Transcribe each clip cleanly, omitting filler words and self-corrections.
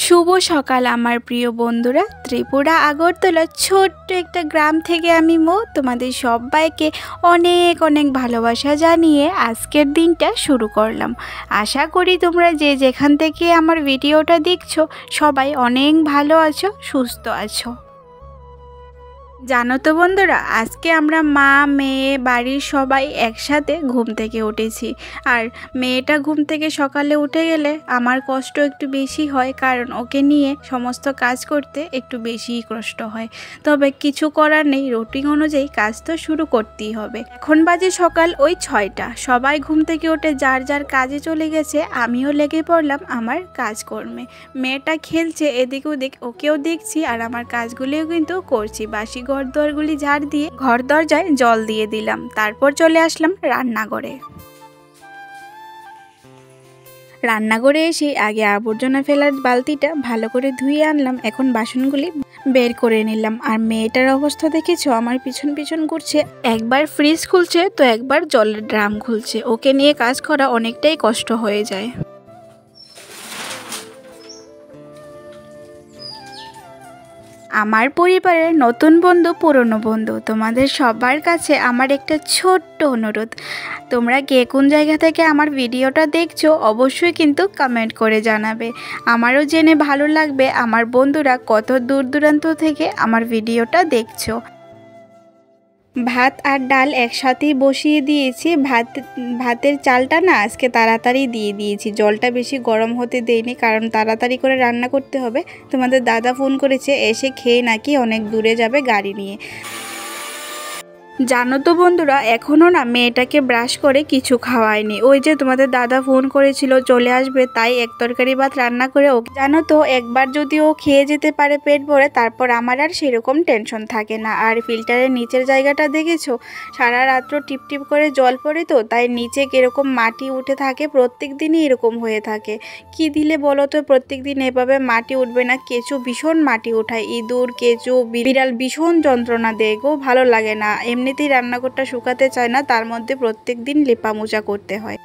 শুভ সকাল আমার প্রিয় বন্ধুরা। ত্রিপুরা আগরতলা ছোট্ট একটা গ্রাম থেকে আমি তোমাদের সবাইকে অনেক অনেক ভালোবাসা জানিয়ে আজকের দিনটা শুরু করলাম। আশা করি তোমরা যে যেখান থেকে আমার ভিডিওটা দেখছো সবাই অনেক ভালো আছো, সুস্থ আছো। জানো তো বন্ধুরা, আজকে আমরা মা মেয়ে বাড়ির সবাই একসাথে ঘুম থেকে উঠেছি। আর মেয়েটা ঘুম থেকে সকালে উঠে গেলে আমার কষ্ট একটু বেশি হয়, কারণ ওকে নিয়ে সমস্ত কাজ করতে একটু বেশিই কষ্ট হয়। তবে কিছু করার নেই, রুটিন অনুযায়ী কাজ তো শুরু করতেই হবে। এখন বাজে সকাল ওই 6টা। সবাই ঘুম থেকে উঠে যার যার কাজে চলে গেছে, আমিও লেগে পড়লাম আমার কাজকর্মে। মেয়েটা খেলছে এদিক ওদিক, ওকেও দেখছি আর আমার কাজগুলিও কিন্তু করছি। বাসি ঘর দরগুলি ঝাড় দিয়ে ঘর দরজায় জল দিয়ে দিলাম। তারপর চলে আসলাম রান্নাঘরে। রান্নাঘরে এসে আগে আবর্জনা ফেলার বালতিটা ভালো করে ধুয়ে আনলাম। এখন বাসনগুলি বের করে নিলাম। আর মেয়েটার অবস্থা দেখেছো, আমার পিছন পিছন ঘুরছে। একবার ফ্রিজ খুলছে তো একবার জলের ড্রাম খুলছে। ওকে নিয়ে কাজ করা অনেকটাই কষ্ট হয়ে যায়। আমার পরিবারের নতুন বন্ধু, পুরনো বন্ধু, তোমাদের সবার কাছে আমার একটা ছোট্ট অনুরোধ, তোমরা কে কোন জায়গা থেকে আমার ভিডিওটা দেখছো অবশ্যই কিন্তু কমেন্ট করে জানাবে। আমারও জেনে ভালো লাগবে আমার বন্ধুরা কত দূর দূরান্ত থেকে আমার ভিডিওটা দেখছো। ভাত আর ডাল একসাথেই বসিয়ে দিয়েছি। ভাতের চালটা না আজকে তাড়াতাড়ি দিয়ে দিয়েছি, জলটা বেশি গরম হতে দেইনি, কারণ তাড়াতাড়ি করে রান্না করতে হবে। তোমাদের দাদা ফোন করেছে, এসে খেয়ে নাকি অনেক দূরে যাবে গাড়ি নিয়ে। জানো তো বন্ধুরা, এখনও না মেয়েটাকে ব্রাশ করে কিছু খাওয়ায়নি। ওই যে তোমাদের দাদা ফোন করেছিল চলে আসবে, তাই এক তরকারি ভাত রান্না করে ওকে, জানো তো একবার যদি ও খেয়ে যেতে পারে পেট ভরে, তারপর আমার আর সেরকম টেনশন থাকে না। আর ফিল্টারের নিচের জায়গাটা দেখেছো, সারা রাত্র টিপ টিপ করে জল পড়ে, তো তাই নিচে কিরকম মাটি উঠে থাকে, প্রত্যেক দিনই এরকম হয়ে থাকে। কি দিলে বলো তো, প্রত্যেক দিন এভাবে মাটি উঠবে না? কেঁচো ভীষণ মাটি ওঠায়, ইঁদুর কেঁচো বিড়াল ভীষণ যন্ত্রণা দেয় গো, ভালো লাগে না। এমনিতেই রান্নাঘরটা শুকাতে চায় না, তার মধ্যে প্রত্যেক দিন লেপা মোছা করতে হয়।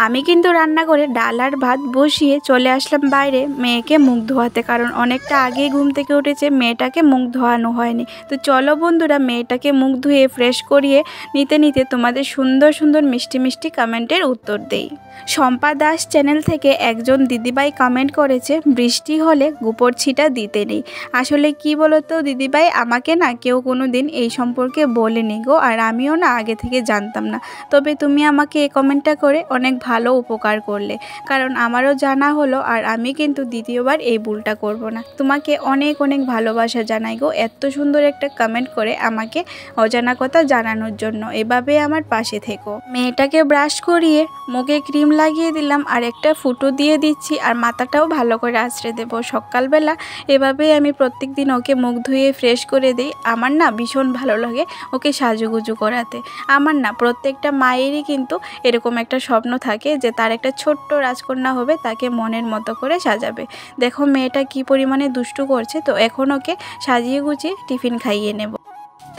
আমি কিন্তু রান্না করে ডাল আর ভাত বসিয়ে চলে আসলাম বাইরে মেয়েকে মুখ ধোয়াতে, কারণ অনেকটা আগেই ঘুম থেকে উঠেছে, মেয়েটাকে মুখ ধোয়ানো হয়নি। তো চলো বন্ধুরা, মেয়েটাকে মুখ ধুয়ে ফ্রেশ করিয়ে নিতে নিতে তোমাদের সুন্দর সুন্দর মিষ্টি মিষ্টি কমেন্টের উত্তর দেই। শম্পা দাস চ্যানেল থেকে একজন দিদিভাই কমেন্ট করেছে, বৃষ্টি হলে গোবর ছিটা দিতে নেই। আসলে কি বলতো দিদিভাই, আমাকে না কেউ কোনো দিন এই সম্পর্কে বলেনি গো, আর আমিও না আগে থেকে জানতাম না। তবে তুমি আমাকে এই কমেন্টটা করে অনেক ভালো উপকার করলে, কারণ আমারও জানা হলো, আর আমি কিন্তু দ্বিতীয়বার এই ভুলটা করব না। তোমাকে অনেক অনেক ভালোবাসা জানাই গো, এত সুন্দর একটা কমেন্ট করে আমাকে অজানা কথা জানানোর জন্য। এভাবে আমার পাশে থেকো। মেয়েটাকে ব্রাশ করিয়ে মুখে ক্রিম লাগিয়ে দিলাম, আর একটা ফুটো দিয়ে দিচ্ছি, আর মাথাটাও ভালো করে আঁচড়ে দেবো। সকালবেলা এভাবেই আমি প্রত্যেক দিন ওকে মুখ ধুয়ে ফ্রেশ করে দিই। আমার না ভীষণ ভালো লাগে ওকে সাজুগুজু করাতে। আমার না প্রত্যেকটা মায়েরই কিন্তু এরকম একটা স্বপ্ন থাকে যে তার একটা ছোট্ট রাজকন্যা হবে, তাকে মনের মতো করে সাজাবে। দেখো মেয়েটা কি পরিমাণে দুষ্টু করছে, তো এখন ওকে সাজিয়ে গুছিয়ে টিফিন খাইয়ে নেব।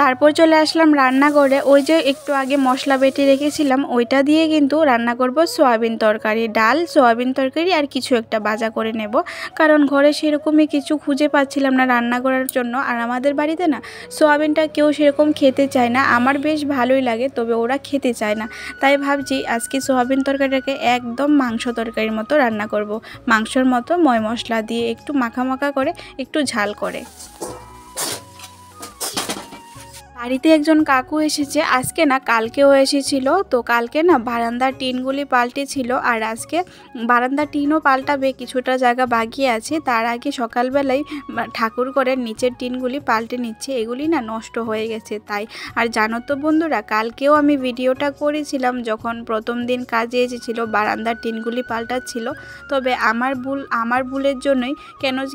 তারপর চলে আসলাম রান্নাঘরে। ওই যে একটু আগে মশলা বেটে রেখেছিলাম, ওইটা দিয়ে কিন্তু রান্না করব সয়াবিন তরকারি, ডাল, সয়াবিন তরকারি আর কিছু একটা ভাজা করে নেব, কারণ ঘরে সেরকমই কিছু খুঁজে পাচ্ছিলাম না রান্না করার জন্য। আর আমাদের বাড়িতে না সয়াবিনটা কেউ সেরকম খেতে চায় না, আমার বেশ ভালোই লাগে, তবে ওরা খেতে চায় না। তাই ভাবছি আজকে সয়াবিন তরকারিটাকে একদম মাংস তরকারির মতো রান্না করব, মাংসর মতো ময় মশলা দিয়ে একটু মাখা মাখা করে, একটু ঝাল করে। বাড়িতে একজন কাকু এসেছে আজকে, না কালকেও এসেছিল। তো কালকে না বারান্দার টিনগুলি পাল্টেছিল, আর আজকে বারান্দার টিনও পাল্টাবে, কিছুটা জায়গা বাকি আছে। তার আগে সকালবেলায় ঠাকুর ঘরের নিচের টিনগুলি পাল্টে নিচ্ছে, এগুলি না নষ্ট হয়ে গেছে তাই। আর জানো তো বন্ধুরা, কালকেও আমি ভিডিওটা করেছিলাম যখন প্রথম দিন কাজে এসেছিল, বারান্দার টিনগুলি পাল্টাচ্ছিল। তবে আমার ভুলের জন্যই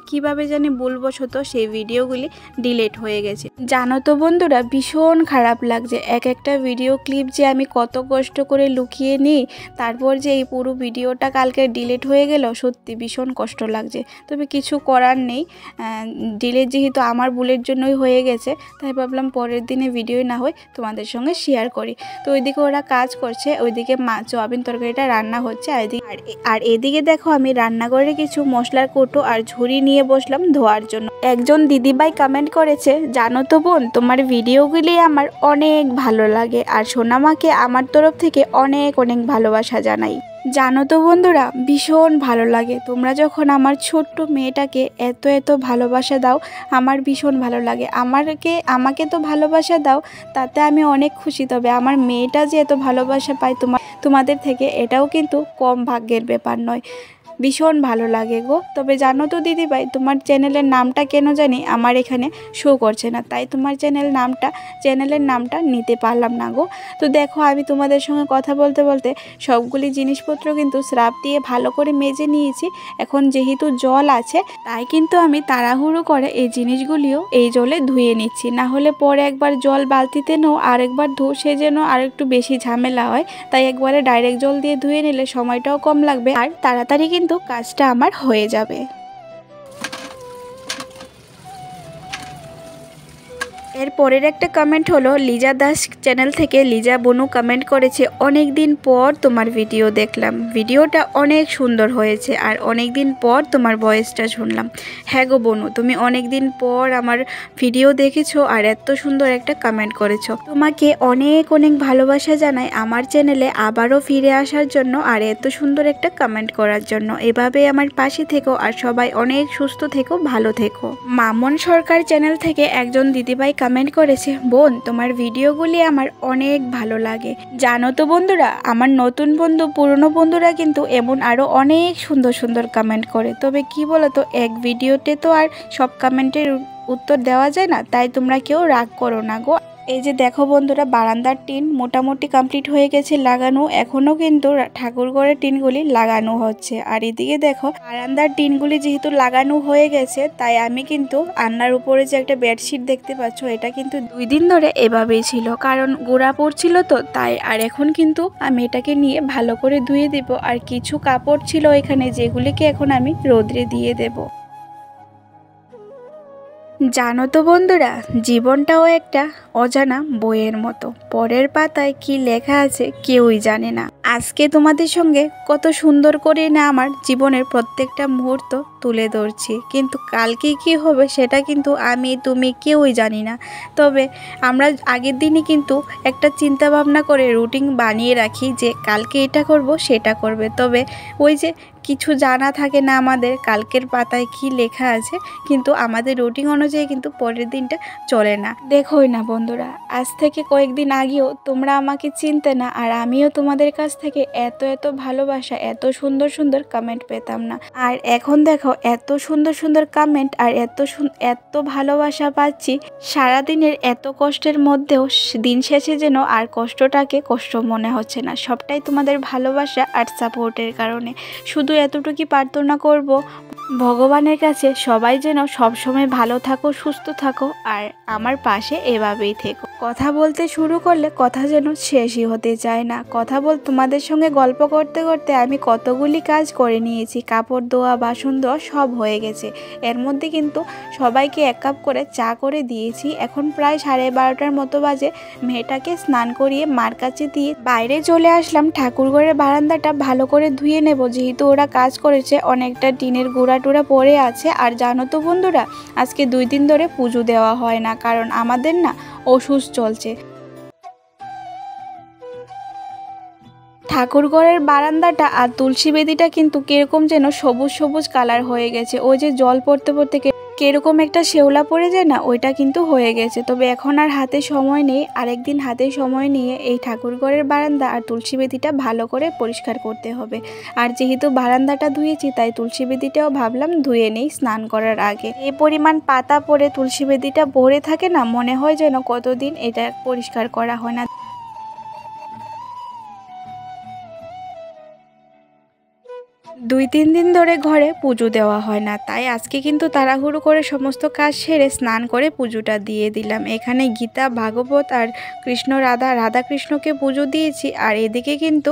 কিভাবে জানি ভুলবশত সেই ভিডিওগুলি ডিলিট হয়ে গেছে। জানো তো বন্ধুরা, ভীষণ খারাপ লাগছে। এক একটা ভিডিও ক্লিপ যে আমি কত কষ্ট করে লুকিয়ে নিই, তারপর যে এই পুরো ভিডিওটা কালকে ডিলিট হয়ে গেল, সত্যি ভীষণ কষ্ট লাগছে। তবে কিছু করার নেই, ডিলিট যেহেতু আমার ভুলের জন্যই হয়ে গেছে, তাই ভাবলাম পরের দিনে ভিডিও না হয় তোমাদের সঙ্গে শেয়ার করি। তো ওইদিকে ওরা কাজ করছে, ওইদিকে সোয়াবিন তরকারিটা রান্না হচ্ছে, আর এদিকে দেখো আমি রান্নাঘরে কিছু মশলার কৌটো আর ঝুড়ি নিয়ে বসলাম ধোয়ার জন্য। একজন দিদিভাই কমেন্ট করেছে, জানো তো বোন, তোমার ভিডিওগুলি আমার অনেক ভালো লাগে, আর সোনামাকে আমার তরফ থেকে অনেক অনেক ভালোবাসা জানাই। জানো তো বন্ধুরা, ভীষণ ভালো লাগে তোমরা যখন আমার ছোট্ট মেয়েটাকে এত এত ভালোবাসা দাও, আমার ভীষণ ভালো লাগে। আমাকে তো ভালোবাসা দাও, তাতে আমি অনেক খুশি, তবে আমার মেয়েটা যে এত ভালোবাসা পায় তোমাদের থেকে, এটাও কিন্তু কম ভাগ্যের ব্যাপার নয়। ভীষণ ভালো লাগে গো। তবে জানো তো দিদিভাই, তোমার চ্যানেলের নামটা কেন জানি আমার এখানে শো করছে না, তাই তোমার চ্যানেলের নামটা নিতে পারলাম না গো। তো দেখো আমি তোমাদের সঙ্গে কথা বলতে বলতে সবগুলি জিনিসপত্র কিন্তু স্রাব দিয়ে ভালো করে মেজে নিয়েছি। এখন যেহেতু জল আছে, তাই কিন্তু আমি তাড়াহুড়ো করে এই জিনিসগুলিও এই জলে ধুয়ে নিচ্ছি, না হলে পরে একবার জল বালতিতে নাও আর একবার সে যেন আর একটু বেশি ঝামেলা হয়। তাই একবারে ডাইরেক্ট জল দিয়ে ধুয়ে নিলে সময়টাও কম লাগবে আর তাড়াতাড়ি কিন্তু কাজটা আমার হয়ে যাবে। এর পরের একটা কমেন্ট হলো লিজা দাস চ্যানেল থেকে লিজা বনু কমেন্ট করেছে, অনেক দিন পর তোমার ভিডিও দেখলাম, ভিডিওটা অনেক সুন্দর হয়েছে, আর অনেক দিন পর তোমার ভয়েসটা শুনলাম। হ্যাঁ গো বনু, তুমি অনেক দিন পর আমার ভিডিও দেখেছো আর এত সুন্দর একটা কমেন্ট করেছো। তোমাকে অনেক অনেক ভালোবাসা জানাই আমার চ্যানেলে আবারও ফিরে আসার জন্য, আর এত সুন্দর একটা কমেন্ট করার জন্য। এভাবে আমার পাশে থেকো আর সবাই অনেক সুস্থ থেকো, ভালো থেকো। মামন সরকার চ্যানেল থেকে একজন দিদিভাই কমেন্ট করেছে, বোন তোমার ভিডিওগুলি আমার অনেক ভালো লাগে। জানো তো বন্ধুরা, আমার নতুন বন্ধু পুরনো বন্ধুরা কিন্তু এমন আরও অনেক সুন্দর সুন্দর কমেন্ট করে, তবে কি বলো তো, এক ভিডিওতে তো আর সব কমেন্টের উত্তর দেওয়া যায় না, তাই তোমরা কেউ রাগ করো না গো। এই যে দেখো বন্ধুরা, বারান্দার টিন মোটামুটি কমপ্লিট হয়ে গেছে লাগানো, এখনও কিন্তু ঠাকুরঘরের টিনগুলি লাগানো হচ্ছে। আর এদিকে দেখো বারান্দার টিনগুলি যেহেতু লাগানো হয়ে গেছে, তাই আমি কিন্তু আন্নার উপরে যে একটা বেডশিট দেখতে পাচ্ছ, এটা কিন্তু 2 দিন ধরে এভাবেই ছিল, কারণ গোড়া পড়ছিল তো তাই। আর এখন কিন্তু আমি এটাকে নিয়ে ভালো করে ধুয়ে দেব, আর কিছু কাপড় ছিল এখানে, যেগুলিকে এখন আমি রোদ্রে দিয়ে দেবো। জানো তো বন্ধুরা, জীবনটাও একটা অজানা বইয়ের মতো, পরের পাতায় কি লেখা আছে কেউই জানে না। আজকে তোমাদের সঙ্গে কত সুন্দর করে না আমার জীবনের প্রত্যেকটা মুহূর্ত তুলে ধরছি, কিন্তু কালকে কি হবে সেটা কিন্তু আমি তুমি কেউই জানি না। তবে আমরা আগের দিনই কিন্তু একটা চিন্তা ভাবনা করে রুটিন বানিয়ে রাখি যে কালকে এটা করব সেটা করবে, তবে ওই যে কিছু জানা থাকে না আমাদের কালকের পাতায় কি লেখা আছে, কিন্তু আমাদের রুটিন অনুযায়ী কিন্তু পরের দিনটা চলে না। দেখোই না বন্ধুরা, আজ থেকে কয়েকদিন আগেও তোমরা আমাকে চিনতে না, আর আমিও তোমাদের কাছ থেকে এত এত ভালোবাসা, এত সুন্দর সুন্দর কমেন্ট পেতাম না। আর এখন দেখো এত সুন্দর সুন্দর কমেন্ট আর এত ভালোবাসা পাচ্ছি। সারাদিনের এত কষ্টের মধ্যেও দিন শেষে যেন আর কষ্টটাকে কষ্ট মনে হচ্ছে না, সবটাই তোমাদের ভালোবাসা আর সাপোর্টের কারণে। শুধু এতটুকুই প্রার্থনা করব ভগবানের কাছে, সবাই যেন সবসময় ভালো থাকো, সুস্থ থাকো, আর আমার পাশে এভাবেই থেকো। কথা বলতে শুরু করলে কথা যেন শেষই হতে চায় না। তোমাদের সঙ্গে গল্প করতে করতে আমি কতগুলি কাজ করে নিয়েছি, কাপড় ধোয়া, বাসন ধোয়া সব হয়ে গেছে। এর মধ্যে কিন্তু সবাইকে 1 কাপ করে চা করে দিয়েছি। এখন প্রায় 12:30টার মতো বাজে। মেয়েটাকে স্নান করিয়ে মার কাছে দিয়ে বাইরে চলে আসলাম। ঠাকুরঘরের বারান্দাটা ভালো করে ধুয়ে নেব, যেহেতু ওরা কাজ করেছে, অনেকটা টিনের গুঁড়া টুড়া পড়ে আছে। আর জানো তো বন্ধুরা, আজকে 2 দিন ধরে পুজো দেওয়া হয় না, কারণ আমাদের না ওষুধ চলছে। ঠাকুরঘরের বারান্দাটা আর তুলসী বেদিটা কিন্তু কিরকম যেন সবুজ সবুজ কালার হয়ে গেছে। ওই যে জল পড়তে পড়তে কিরকম একটা শেওলা পড়ে যায় না, ওইটা কিন্তু হয়ে গেছে। তবে এখন আর হাতে সময় নেই, আরেকদিন হাতে সময় নিয়ে এই ঠাকুরঘরের বারান্দা আর তুলসী বেদিটা ভালো করে পরিষ্কার করতে হবে। আর যেহেতু বারান্দাটা ধুয়েছি, তাই তুলসী বেদিটাও ভাবলাম ধুয়ে নেই স্নান করার আগে। এই পরিমাণ পাতা পড়ে তুলসী বেদিটা ভরে থাকে না, মনে হয় যেন কতদিন এটা পরিষ্কার করা হয় না। 2-3 দিন ধরে ঘরে পুজো দেওয়া হয় না, তাই আজকে কিন্তু তাড়াহুড়ো করে সমস্ত কাজ সেরে স্নান করে পুজোটা দিয়ে দিলাম। এখানে গীতা, ভাগবত আর কৃষ্ণ রাধা কৃষ্ণকে পুজো দিয়েছি, আর এদিকে কিন্তু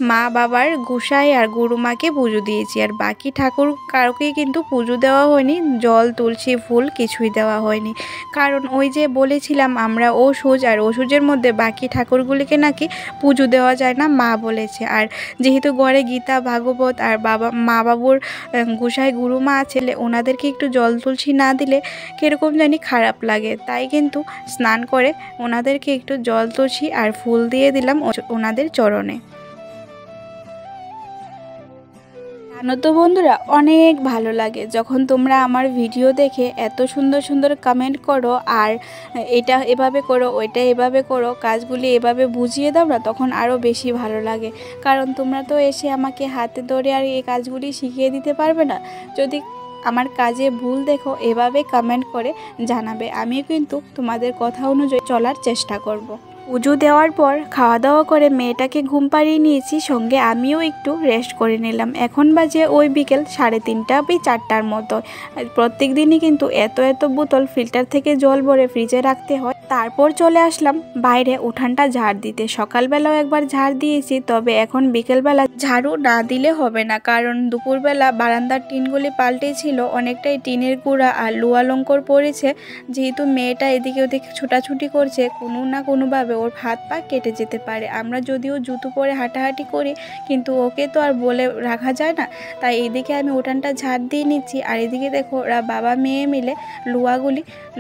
মা বাবার গোসাই আর গুরুমাকে পুজো দিয়েছি। আর বাকি ঠাকুর কাউকে কিন্তু পুজো দেওয়া হয়নি, জল, তুলসী, ফুল কিছুই দেওয়া হয়নি। কারণ ওই যে বলেছিলাম আমরা ওষুজ, আর ওষুজের মধ্যে বাকি ঠাকুরগুলিকে নাকি পুজো দেওয়া যায় না, মা বলেছে। আর যেহেতু ঘরে গীতা, ভাগবত আর মা বাবুর গোসাই গুরুমা আছে, ওনাদেরকে একটু জল তুলসী না দিলে কীরকম জানি খারাপ লাগে, তাই কিন্তু স্নান করে ওনাদেরকে একটু জল তুলসী আর ফুল দিয়ে দিলাম ওনাদের চরণে। জানো তো বন্ধুরা, অনেক ভালো লাগে যখন তোমরা আমার ভিডিও দেখে এত সুন্দর সুন্দর কমেন্ট করো, আর এটা এভাবে করো, ওইটা এভাবে করো, কাজগুলি এভাবে বুঝিয়ে দাও না, তখন আরও বেশি ভালো লাগে। কারণ তোমরা তো এসে আমাকে হাতে ধরে আর এই কাজগুলি শিখিয়ে দিতে পারবে না। যদি আমার কাজে ভুল দেখো, এভাবে কমেন্ট করে জানাবে, আমিও কিন্তু তোমাদের কথা অনুযায়ী চলার চেষ্টা করব। পুজো দেওয়ার পর খাওয়া দাওয়া করে মেয়েটাকে ঘুম পাড়িয়ে নিয়েছি, সঙ্গে আমিও একটু রেস্ট করে নিলাম। এখন বাজে ওই বিকেল 3:30 বা 4টার মতো। প্রত্যেক দিনই কিন্তু এত বোতল ফিল্টার থেকে জল ভরে ফ্রিজে রাখতে হয়। তারপর চলে আসলাম বাইরে উঠানটা ঝাড় দিতে। সকালবেলাও একবার ঝাড় দিয়েছি, তবে এখন বিকেলবেলা ঝাড়ু না দিলে হবে না, কারণ দুপুরবেলা বারান্দার টিনগুলি পাল্টেছিল, অনেকটাই টিনের গুঁড়া আর লোহা লঙ্কর পড়েছে। যেহেতু মেয়েটা এদিকে ওদিকে ছোটাছুটি করছে, কোনো না কোনোভাবে ওর হাত পা কেটে যেতে পারে। আমরা যদিও জুতো পরে হাঁটাহাঁটি করি, কিন্তু ওকে তো আর বলে রাখা যায় না। তাই এদিকে আমি উঠানটা ঝাড় দিয়ে নিচ্ছি, আর এদিকে দেখো ওরা বাবা মেয়ে মিলে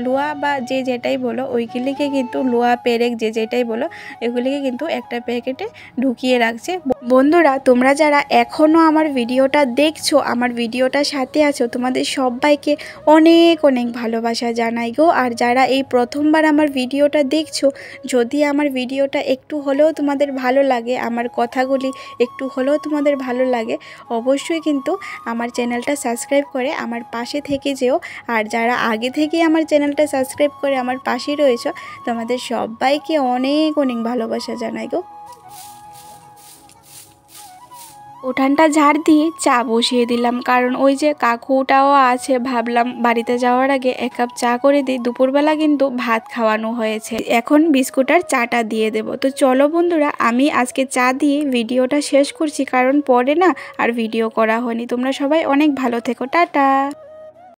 লোহা বা যে যেটাই বলো, ওইগুলিকে কিন্তু লোহা পেরেক যে যেটাই বলো, এগুলিকে কিন্তু একটা প্যাকেটে ঢুকিয়ে রাখছে। বন্ধুরা, তোমরা যারা এখনও আমার ভিডিওটা দেখছো, আমার ভিডিওটার সাথে আছো, তোমাদের সবাইকে অনেক অনেক ভালোবাসা জানাই গো। আর যারা এই প্রথমবার আমার ভিডিওটা দেখছো, যদি আমার ভিডিওটা একটু হলেও তোমাদের ভালো লাগে, আমার কথাগুলি একটু হলেও তোমাদের ভালো লাগে, অবশ্যই কিন্তু আমার চ্যানেলটা সাবস্ক্রাইব করে আমার পাশে থেকে যেও। আর যারা আগে থেকেই আমার চ্যানেলটা সাবস্ক্রাইব করে আমার পাশে রয়েছে, তোমাদের সবাইকে অনেক অনেক ভালোবাসা জানাই গো। উঠানটা ঝাড় দিয়ে চা বসিয়ে দিলাম, কারণ ওই যে কাকুটাও আছে, ভাবলাম বাড়িতে যাওয়ার আগে 1 কাপ চা করে দিই। দুপুরবেলা কিন্তু ভাত খাওয়ানো হয়েছে, এখন বিস্কুট আর চাটা দিয়ে দেব। তো চলো বন্ধুরা, আমি আজকে চা দিয়ে ভিডিওটা শেষ করছি, কারণ পরে না আর ভিডিও করা হয়নি। তোমরা সবাই অনেক ভালো থেকো, টাটা।